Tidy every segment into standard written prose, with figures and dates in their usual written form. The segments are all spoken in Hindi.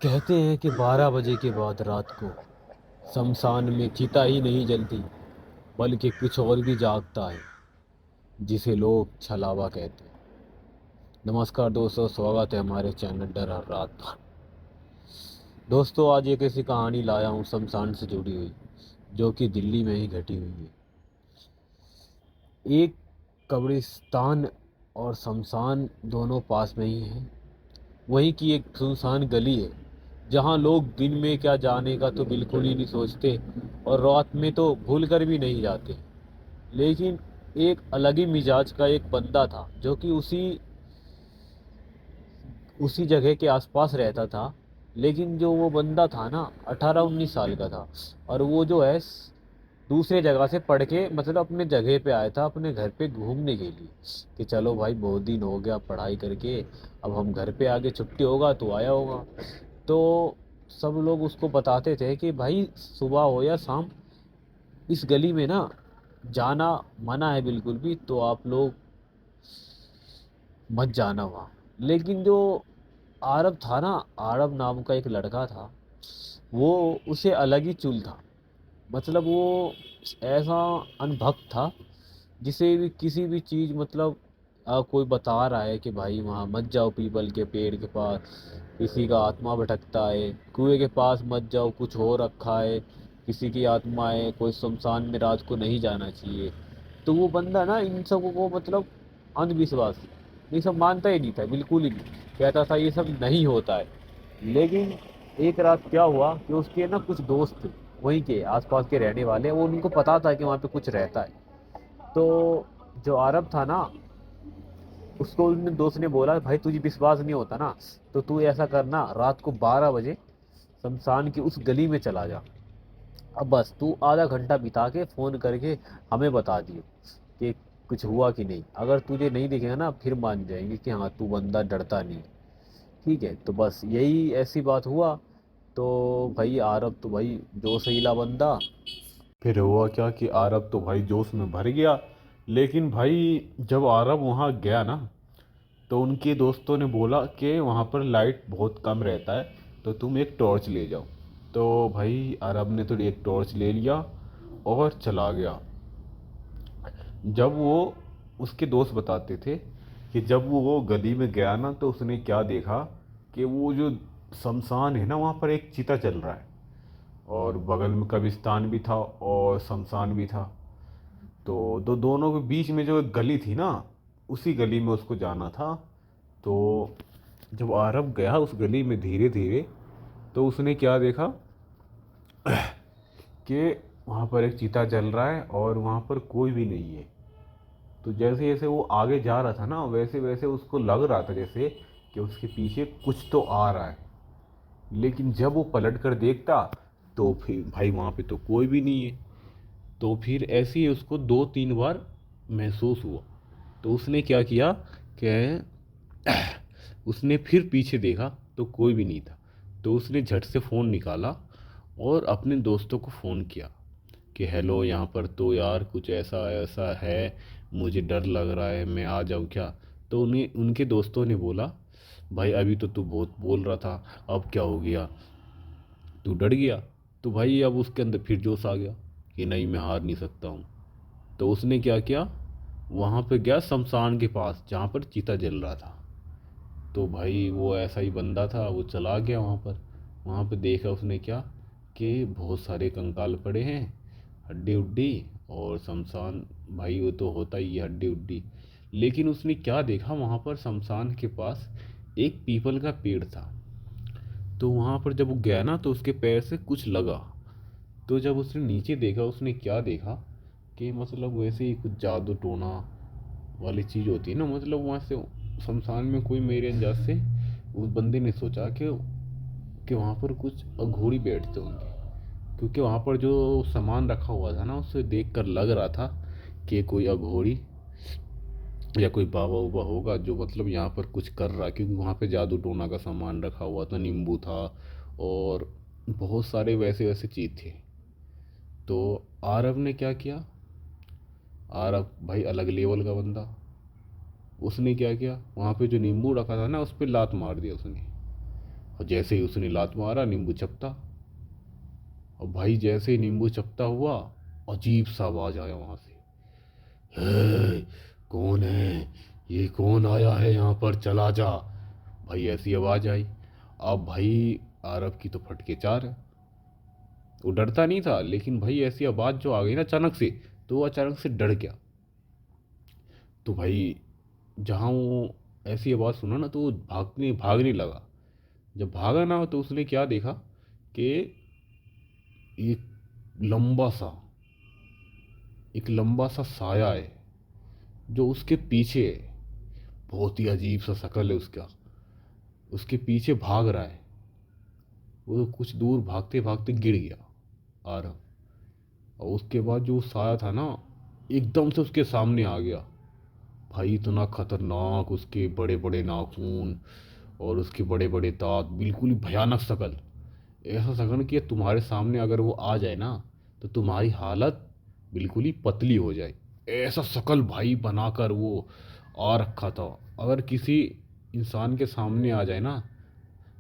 कहते हैं कि 12 बजे के बाद रात को शमशान में चिता ही नहीं जलती, बल्कि कुछ और भी जागता है, जिसे लोग छलावा कहते हैं। नमस्कार दोस्तों, स्वागत है हमारे चैनल डर हर रात पर। दोस्तों, आज एक ऐसी कहानी लाया हूँ शमशान से जुड़ी हुई, जो कि दिल्ली में ही घटी हुई है। एक कब्रिस्तान और शमशान दोनों पास में ही हैं। वहीं की एक सुनसान गली है, जहाँ लोग दिन में क्या जाने का तो बिल्कुल ही नहीं सोचते, और रात में तो भूल कर भी नहीं जाते। लेकिन एक अलग ही मिजाज का एक बंदा था, जो कि उसी उसी जगह के आसपास रहता था। लेकिन जो वो बंदा था ना, 18-19 साल का था। और वो जो है दूसरे जगह से पढ़ के मतलब अपने जगह पे आया था, अपने घर पे घूमने के लिए, कि चलो भाई बहुत दिन हो गया पढ़ाई करके, अब हम घर पे आके छुट्टी होगा तो आया होगा। तो सब लोग उसको बताते थे कि भाई सुबह हो या शाम, इस गली में ना जाना मना है बिल्कुल भी, तो आप लोग मत जाना वहाँ। लेकिन जो आरब था ना, आरब नाम का एक लड़का था, वो उसे अलग ही चुल था। मतलब वो ऐसा अनभक्त था, जिसे भी किसी भी चीज़ मतलब कोई बता रहा है कि भाई वहाँ मत जाओ, पीपल के पेड़ के पास किसी का आत्मा भटकता है, कुएं के पास मत जाओ कुछ हो रखा है, किसी की आत्मा है, कोई शमशान में रात को नहीं जाना चाहिए। तो वो बंदा ना इन सब को मतलब अंधविश्वास, ये सब मानता ही नहीं था, बिल्कुल ही नहीं। कहता था ये सब नहीं होता है। लेकिन एक रात क्या हुआ कि उसके ना कुछ दोस्त थे, वहीं के आसपास के रहने वाले, वो उनको पता था कि वहाँ पे कुछ रहता है। तो जो अरब था ना, उसको उन दोस्त ने बोला, भाई तुझे विश्वास नहीं होता ना, तो तू ऐसा करना, रात को 12 बजे शमशान की उस गली में चला जा। अब बस तू आधा घंटा बिता के फ़ोन करके हमें बता दियो कि कुछ हुआ कि नहीं। अगर तुझे नहीं दिखेगा ना, फिर मान जाएंगे कि हाँ तू बंदा डरता नहीं है। ठीक है, तो बस यही ऐसी बात हुआ। तो भाई आरब तो भाई जोश हीला बंदा। फिर हुआ क्या कि आरब तो भाई जोश में भर गया। लेकिन भाई जब आरब वहाँ गया ना, तो उनके दोस्तों ने बोला कि वहाँ पर लाइट बहुत कम रहता है, तो तुम एक टॉर्च ले जाओ। तो भाई अरब ने तो एक टॉर्च ले लिया और चला गया। जब वो उसके दोस्त बताते थे कि जब वो गली में गया ना, तो उसने क्या देखा कि वो जो शमशान है ना, वहाँ पर एक चिता चल रहा है, और बगल में कब्रिस्तान भी था और शमशान भी था। तो दोनों के बीच में जो एक गली थी ना, उसी गली में उसको जाना था। तो जब आरब गया उस गली में धीरे धीरे, तो उसने क्या देखा कि वहाँ पर एक चीता जल रहा है और वहाँ पर कोई भी नहीं है। तो जैसे जैसे वो आगे जा रहा था ना, वैसे वैसे उसको लग रहा था जैसे कि उसके पीछे कुछ तो आ रहा है। लेकिन जब वो पलट कर देखता, तो फिर भाई वहाँ पे तो कोई भी नहीं है। तो फिर ऐसे ही उसको 2-3 बार महसूस हुआ। तो उसने क्या किया कि उसने फिर पीछे देखा, तो कोई भी नहीं था। तो उसने झट से फ़ोन निकाला और अपने दोस्तों को फ़ोन किया कि हेलो, यहाँ पर तो यार कुछ ऐसा ऐसा है, मुझे डर लग रहा है, मैं आ जाऊँ क्या? तो उन्हें उनके दोस्तों ने बोला, भाई अभी तो तू बहुत बोल रहा था, अब क्या हो गया, तू डर गया? तो भाई अब उसके अंदर फिर जोश आ गया कि नहीं, मैं हार नहीं सकता हूँ। तो उसने क्या किया, वहाँ पे गया शमशान के पास जहाँ पर चीता जल रहा था। तो भाई वो ऐसा ही बंदा था, वो चला गया वहाँ पर। वहाँ पे देखा उसने क्या, कि बहुत सारे कंकाल पड़े हैं, हड्डी उड्डी, और शमशान, भाई वो तो होता ही है हड्डी उड्डी। लेकिन उसने क्या देखा, वहाँ पर शमशान के पास एक पीपल का पेड़ था। तो वहाँ पर जब वो गया ना, तो उसके पैर से कुछ लगा। तो जब उसने नीचे देखा, उसने क्या देखा कि मतलब वैसे ही कुछ जादू टोना वाली चीज़ होती है ना, मतलब वहाँ से शमशान में कोई मेरे अंदाज से उस बंदे ने सोचा कि वहाँ पर कुछ अघोरी बैठते होंगे। क्योंकि वहाँ पर जो सामान रखा हुआ था ना, उसे देख कर लग रहा था कि कोई अघोरी या कोई बाबा उबा होगा, जो मतलब यहाँ पर कुछ कर रहा है। क्योंकि वहाँ पे जादू टोना का सामान रखा हुआ था, नींबू था और बहुत सारे वैसे वैसे चीज़ थे। तो आरव ने क्या किया, आरव भाई अलग लेवल का बंदा, उसने क्या किया, वहाँ पे जो नींबू रखा था ना, उस पर लात मार दिया उसने। और जैसे ही उसने लात मारा, नींबू चपटा। और भाई जैसे ही नींबू चपटा हुआ, अजीब सा आवाज़ आया वहाँ से, "हे, कौन है? ये कौन आया है यहाँ पर? चला जा।" भाई ऐसी आवाज़ आई। अब भाई आरब की तो फटके चार है। वो डरता नहीं था, लेकिन भाई ऐसी आवाज़ जो आ गई ना अचानक से, तो वो अचानक से डर गया। तो भाई जहाँ वो ऐसी आवाज़ सुना ना, तो वो भागने भागने लगा। जब भागा ना, तो उसने क्या देखा कि एक लंबा सा एक लंबा सा साया है जो उसके पीछे है। बहुत ही अजीब सा शक्ल है उसका, उसके पीछे भाग रहा है। वो कुछ दूर भागते भागते गिर गया आरव। और उसके बाद जो साया था ना, एकदम से उसके सामने आ गया। भाई इतना खतरनाक, उसके बड़े बड़े नाखून और उसके बड़े बड़े दांत, बिल्कुल ही भयानक शक्ल। ऐसा शक्ल कि तुम्हारे सामने अगर वो आ जाए ना, तो तुम्हारी हालत बिल्कुल ही पतली हो जाए। ऐसा शक्ल भाई बनाकर वो आ रखा था। अगर किसी इंसान के सामने आ जाए ना,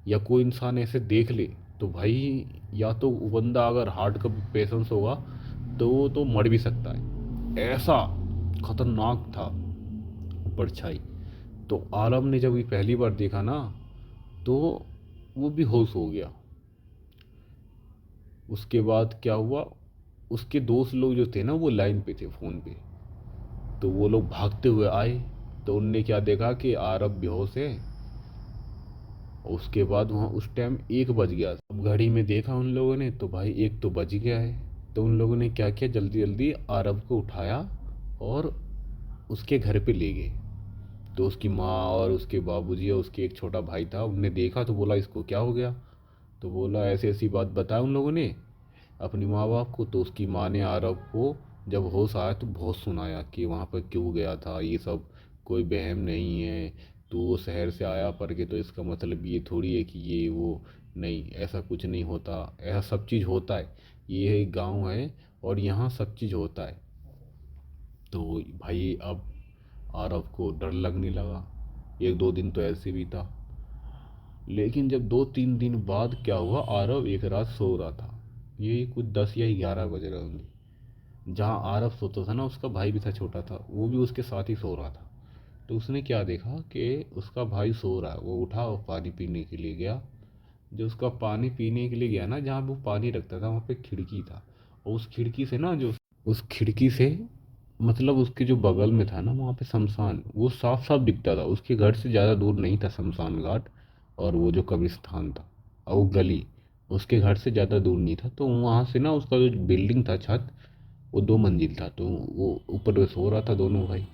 या कोई इंसान ऐसे देख ले, तो भाई या तो वो बंदा अगर हार्ट का पेशेंस होगा, तो वो तो मर भी सकता है। ऐसा खतरनाक था परछाई। तो आलम ने जब ये पहली बार देखा ना, तो वो भी होश हो गया। उसके बाद क्या हुआ, उसके दोस्त लोग जो थे ना, वो लाइन पे थे फ़ोन पे। तो वो लोग भागते हुए आए। तो उनने क्या देखा कि आरब बेहोश है। और उसके बाद वहाँ उस टाइम 1 बज गया। अब घड़ी में देखा उन लोगों ने, तो भाई 1 तो बज गया है। तो उन लोगों ने क्या किया, जल्दी जल्दी आरब को उठाया और उसके घर पे ले गए। तो उसकी माँ और उसके बाबूजी और उसके एक छोटा भाई था, उनने देखा तो बोला इसको क्या हो गया। तो बोला ऐसी ऐसी बात बताया उन लोगों ने अपनी माँ बाप को। तो उसकी माँ ने आरव को जब होश आया तो बहुत सुनाया कि वहाँ पर क्यों गया था, ये सब कोई वहम नहीं है। तो वो शहर से आया पढ़ के, तो इसका मतलब ये थोड़ी है कि ये वो, नहीं ऐसा कुछ नहीं होता, ऐसा सब चीज़ होता है। ये एक गाँव है और यहाँ सब चीज़ होता है। तो भाई अब आरव को डर लगने लगा। 1-2 दिन तो ऐसे भी था। लेकिन जब 2-3 दिन बाद क्या हुआ, आरव एक रात सो रहा था। ये कुछ 10 या 11 बज रहे होंगे। जहाँ आरव सोता था ना, उसका भाई भी था छोटा था, वो भी उसके साथ ही सो रहा था। तो उसने क्या देखा कि उसका भाई सो रहा है। वो उठा और पानी पीने के लिए गया। जो उसका पानी पीने के लिए गया ना, जहाँ वो पानी रखता था वहाँ पे खिड़की था। और उस खिड़की से ना, जो उस खिड़की से मतलब उसके जो बगल में था ना, वहाँ पे शमशान वो साफ साफ दिखता था। उसके घर से ज़्यादा दूर नहीं था शमशान घाट, और वो जो कब्रिस्तान था और वो गली उसके घर से ज़्यादा दूर नहीं था। तो वहाँ से ना उसका जो बिल्डिंग था, छत, वो 2 मंजिल था। तो वो ऊपर सो रहा था दोनों भाई।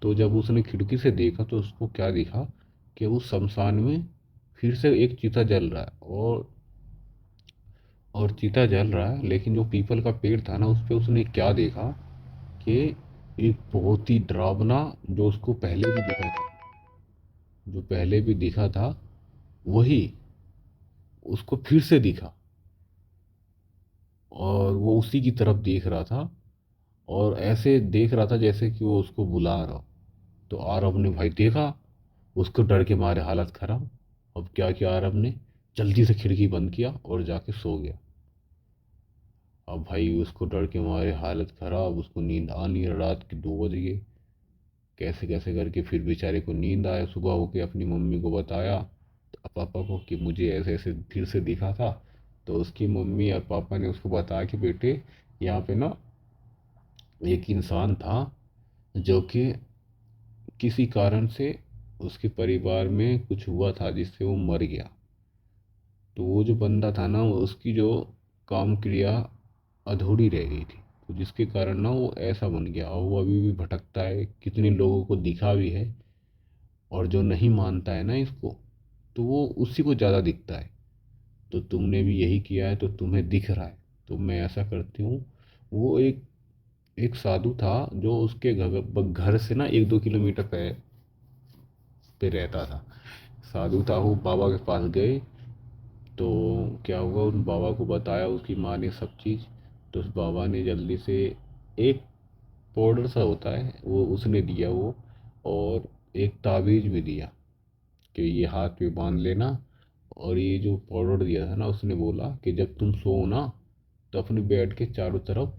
तो जब उसने खिड़की से देखा, तो उसको क्या दिखा कि उस शमशान में फिर से एक चीता जल रहा है। और चीता जल रहा है, लेकिन जो पीपल का पेड़ था ना, उस पे उसने क्या देखा कि एक बहुत ही डरावना, जो उसको पहले भी दिखा था, जो पहले भी दिखा था वही उसको फिर से दिखा। और वो उसी की तरफ देख रहा था, और ऐसे देख रहा था जैसे कि वो उसको बुला रहा हो। तो आरब ने भाई देखा, उसको डर के मारे हालत खराब। अब क्या किया आरब ने, जल्दी से खिड़की बंद किया और जाके सो गया। अब भाई उसको डर के मारे हालत खराब, उसको नींद आ नहीं रहा, रात के 2 बज गए। कैसे कैसे करके फिर बेचारे को नींद आया। सुबह होके अपनी मम्मी को बताया, तो पापा को, कि मुझे ऐसे ऐसे फिर से दिखा था। तो उसकी मम्मी और पापा ने उसको बताया कि बेटे, यहाँ पे ना एक इंसान था जो कि किसी कारण से उसके परिवार में कुछ हुआ था जिससे वो मर गया। तो वो जो बंदा था ना, उसकी जो काम क्रिया अधूरी रह गई थी। तो जिसके कारण ना वो ऐसा बन गया, और वो अभी भी भटकता है, कितने लोगों को दिखा भी है। और जो नहीं मानता है ना इसको, तो वो उसी को ज़्यादा दिखता है। तो तुमने भी यही किया है, तो तुम्हें दिख रहा है, तो मैं ऐसा करती हूँ। वो एक एक साधु था, जो उसके घर से ना 1-2 किलोमीटर पे रहता था। साधु था, वो बाबा के पास गए। तो क्या हुआ, उन बाबा को बताया उसकी माँ ने सब चीज़। तो उस बाबा ने जल्दी से एक पाउडर सा होता है वो उसने दिया और एक ताबीज़ भी दिया कि ये हाथ पे बांध लेना, और ये जो पाउडर दिया था ना, उसने बोला कि जब तुम सो ना तो अपने बेड के चारों तरफ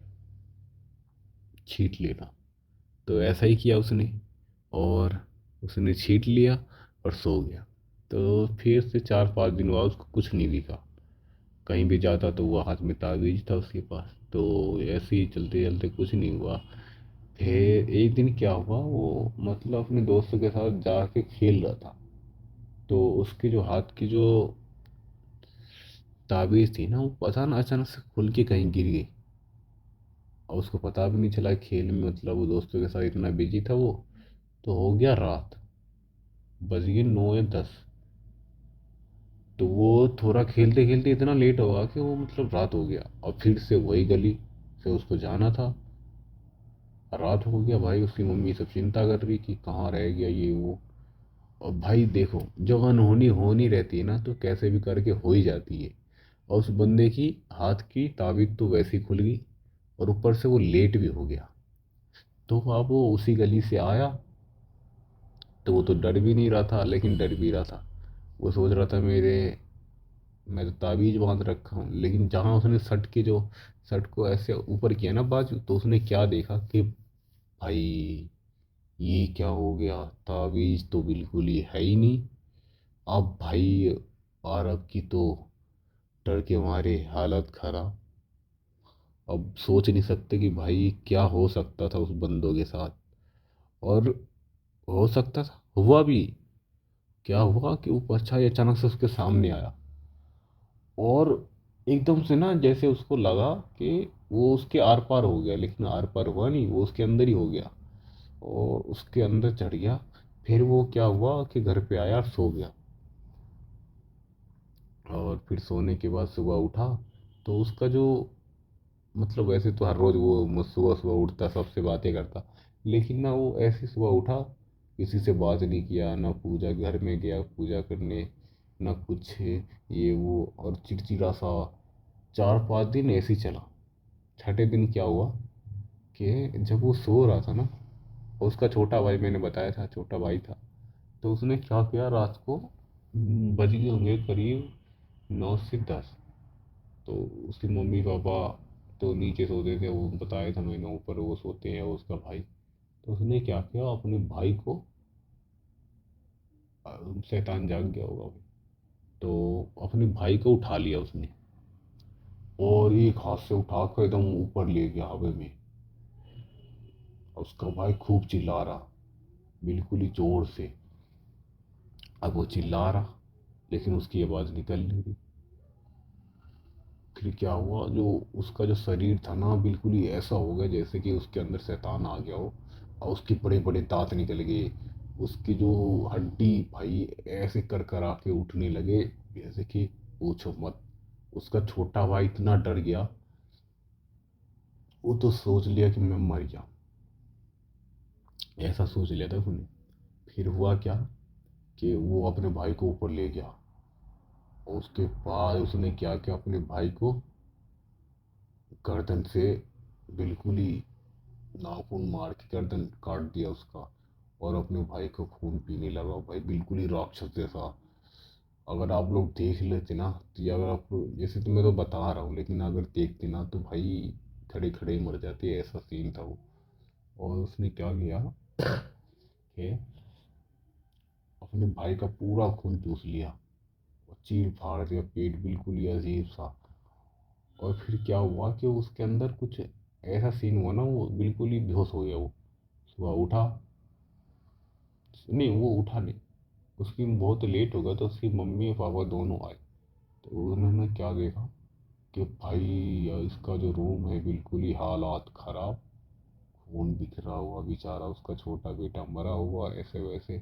छींट लेना। तो ऐसा ही किया उसने, और उसने छींट लिया और सो गया। तो फिर से 4-5 दिन बाद उसको कुछ नहीं दिखा। कहीं भी जाता तो वो हाथ में ताबीज था उसके पास, तो ऐसे ही चलते चलते कुछ नहीं हुआ। फिर एक दिन क्या हुआ, वो मतलब अपने दोस्तों के साथ जाके खेल रहा था, तो उसके जो हाथ की जो ताबीज थी ना, वो पता ना अचानक से खुल के कहीं गिर गई। और उसको पता भी नहीं चला, खेल में मतलब वो दोस्तों के साथ इतना बिजी था वो। तो हो गया रात, बज गए 9 या 10। तो वो थोड़ा खेलते खेलते इतना लेट होगा कि वो मतलब रात हो गया, और फिर से वही गली से उसको जाना था। रात हो गया भाई, उसकी मम्मी सब चिंता कर रही कि कहाँ रह गया ये वो। और भाई देखो, जब अनहोनी होनी रहती है ना तो कैसे भी करके हो ही जाती है। और उस बंदे की हाथ की ताबीज तो वैसे ही खुल गई, और ऊपर से वो लेट भी हो गया। तो अब वो उसी गली से आया, तो वो तो डर भी नहीं रहा था लेकिन डर भी रहा था। वो सोच रहा था मेरे, मैं तो ताबीज बांध रखा हूँ, लेकिन जहाँ उसने सट के जो सट को ऐसे ऊपर किया ना बाजू, तो उसने क्या देखा कि भाई ये क्या हो गया, ताबीज तो बिल्कुल ही है ही नहीं। अब भाई आरब की तो डर के मारे हालत खराब। अब सोच नहीं सकते कि भाई क्या हो सकता था उस बंदों के साथ। और हो सकता था, हुआ भी। क्या हुआ कि वो परछाई अचानक से उसके सामने आया, और एकदम से ना जैसे उसको लगा कि वो उसके आर पार हो गया, लेकिन आर पार हुआ नहीं, वो उसके अंदर ही हो गया और उसके अंदर चढ़ गया। फिर वो क्या हुआ कि घर पे आया, सो गया। और फिर सोने के बाद सुबह उठा, तो उसका जो मतलब वैसे तो हर रोज़ वो सुबह सुबह उठता सबसे बातें करता, लेकिन ना वो ऐसी सुबह उठा, किसी से बात नहीं किया, ना पूजा घर में गया पूजा करने, ना कुछ ये वो, और चिड़चिड़ा सा 4-5 दिन ऐसे ही चला। छठे दिन क्या हुआ कि जब वो सो रहा था ना, उसका छोटा भाई, मैंने बताया था छोटा भाई था, तो उसने क्या किया रात को, बज गए होंगे करीब 9 से 10। तो उसके मम्मी पापा तो नीचे सोते थे, वो बताया था मैंने, ऊपर वो सोते हैं, वो उसका भाई। तो उसने क्या किया, अपने भाई को, शैतान जाग गया होगा वो, तो अपने भाई को उठा लिया उसने, और एक हाथ से उठा कर एकदम ऊपर ले गया हवा में। और उसका भाई खूब चिल्ला रहा, बिल्कुल ही जोर से। अब वो चिल्ला रहा, लेकिन उसकी आवाज़ निकल नहीं रही। फिर क्या हुआ, जो उसका जो शरीर था ना, बिल्कुल ही ऐसा हो गया जैसे कि उसके अंदर शैतान आ गया हो, और उसके बड़े बड़े दांत निकल गए। उसकी जो हड्डी भाई ऐसे कर कर आके उठने लगे, जैसे कि पूछो मत। उसका छोटा भाई इतना डर गया, वो तो सोच लिया कि मैं मर गया, ऐसा सोच लिया था उसने। फिर हुआ क्या कि वो अपने भाई को ऊपर ले गया, और उसके बाद उसने क्या किया, अपने भाई को गर्दन से बिल्कुल ही नाखून मार के गर्दन काट दिया उसका, और अपने भाई को खून पीने लगा भाई, बिल्कुल ही राक्षस जैसा। अगर आप लोग देख लेते ना, तो ये अगर आप जैसे तो मैं तो बता रहा हूँ, लेकिन अगर देखते ना तो भाई खड़े खड़े ही मर जाते, ऐसा सीन था वो। और उसने क्या किया कि अपने भाई का पूरा खून चूस लिया, और चीर फाड़ दिया, पेट बिल्कुल ही अजीब सा। और फिर क्या हुआ कि उसके अंदर कुछ ऐसा सीन हुआ ना, वो बिल्कुल ही बेहोश हो गया वो। सुबह उठा, नहीं वो उठा नहीं, उसकी बहुत लेट हो गया, तो उसकी मम्मी और पापा दोनों आए। तो उन्होंने क्या देखा कि भाई इसका जो रूम है बिल्कुल ही हालात खराब, खून बिखरा हुआ, बेचारा उसका छोटा बेटा मरा हुआ ऐसे वैसे।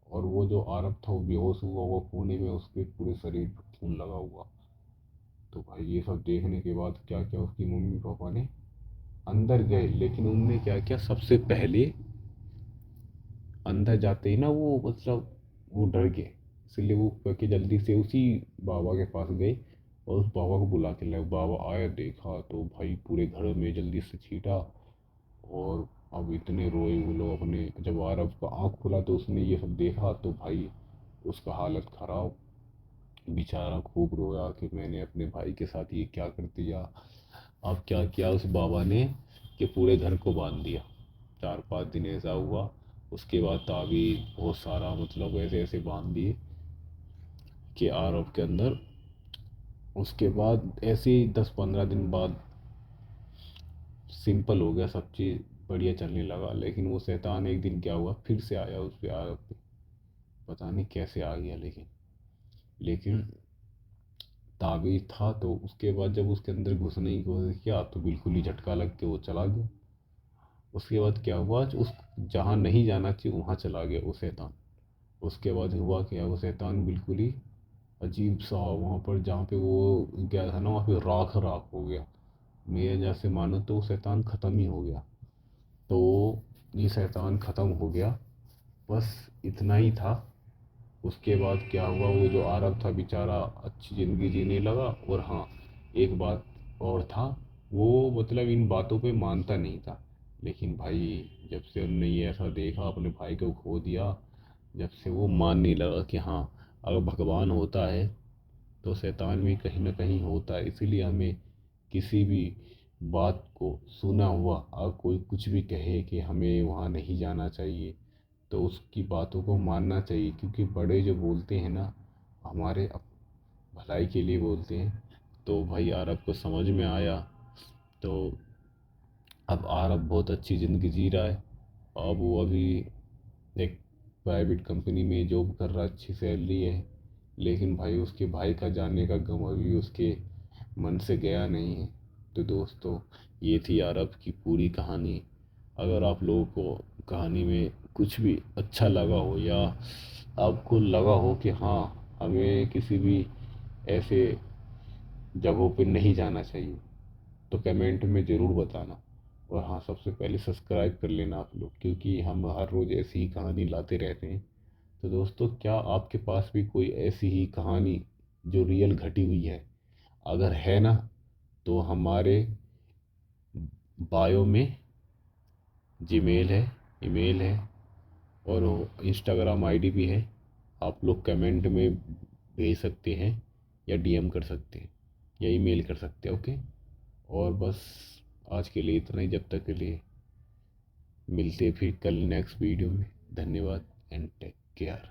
और वो जो आरब था वो बेहोश हुआ, वो कोने में उसके पूरे शरीर पर खून लगा हुआ। तो भाई ये सब देखने के बाद क्या क्या उसकी मम्मी पापा ने अंदर गए, लेकिन उनने क्या किया, सबसे पहले अंदर जाते ही ना वो मतलब वो डर गए, इसलिए वो करके जल्दी से उसी बाबा के पास गए, और उस बाबा को बुला के लाए। बाबा आया, देखा तो भाई पूरे घर में जल्दी से छीटा। और अब इतने रोए वो लोग अपने, जब आरब का आँख खुला तो उसने ये सब देखा, तो भाई उसका हालत ख़राब। बेचारा खूब रोया कि मैंने अपने भाई के साथ ये क्या कर दिया। अब क्या किया उस बाबा ने कि पूरे घर को बांध दिया। 4-5 दिन ऐसा हुआ। उसके बाद ताबीज बहुत सारा मतलब ऐसे ऐसे बांध दिए कि आरब के अंदर। उसके बाद ऐसे ही 10-15 दिन बाद सिंपल हो गया सब चीज़, बढ़िया चलने लगा। लेकिन वो शैतान एक दिन क्या हुआ, फिर से आया उस पे आरब पे। पता नहीं कैसे आ गया, लेकिन ताबीज था। तो उसके बाद जब उसके अंदर घुसने की कोशिश किया तो बिल्कुल ही झटका लग के वो चला गया। उसके बाद क्या हुआ, उस जहाँ नहीं जाना चाहिए वहाँ चला गया वो शैतान। उसके बाद हुआ क्या, वो शैतान बिल्कुल ही अजीब सा वहाँ पर जहाँ पे वो गया था ना, वहाँ पे राख राख हो गया। मेरे जैसे मानो तो वो शैतान ख़त्म ही हो गया। तो ये शैतान ख़त्म हो गया, बस इतना ही था। उसके बाद क्या हुआ, वो जो आरब था बेचारा अच्छी ज़िंदगी जीने लगा। और हाँ, एक बात और था, वो मतलब इन बातों पे मानता नहीं था। लेकिन भाई जब से उनने ये ऐसा देखा, अपने भाई को खो दिया, जब से वो मानने लगा कि हाँ, अगर भगवान होता है तो शैतान भी कहीं ना कहीं होता है। इसीलिए हमें किसी भी बात को सुना हुआ अगर कोई कुछ भी कहे कि हमें वहाँ नहीं जाना चाहिए, तो उसकी बातों को मानना चाहिए। क्योंकि बड़े जो बोलते हैं ना, हमारे भलाई के लिए बोलते हैं। तो भाई आरब को समझ में आया। तो अब आरब बहुत अच्छी ज़िंदगी जी रहा है। अब वो अभी एक प्राइवेट कंपनी में जॉब कर रहा है, अच्छी सैलरी है। लेकिन भाई उसके भाई का जाने का गम अभी उसके मन से गया नहीं है। तो दोस्तों, ये थी अरब की पूरी कहानी। अगर आप लोगों को कहानी में कुछ भी अच्छा लगा हो, या आपको लगा हो कि हाँ, हमें किसी भी ऐसे जगहों पे नहीं जाना चाहिए, तो कमेंट में ज़रूर बताना। और हाँ, सबसे पहले सब्सक्राइब कर लेना आप लोग, क्योंकि हम हर रोज़ ऐसी ही कहानी लाते रहते हैं। तो दोस्तों, क्या आपके पास भी कोई ऐसी ही कहानी जो रियल घटी हुई है? अगर है ना, तो हमारे बायो में जीमेल है, ईमेल है, और इंस्टाग्राम आईडी भी है। आप लोग कमेंट में भेज सकते हैं, या डीएम कर सकते हैं, या ईमेल कर सकते हैं। ओके। और बस आज के लिए इतना ही। जब तक के लिए मिलते हैं फिर कल नेक्स्ट वीडियो में। धन्यवाद एंड टेक केयर।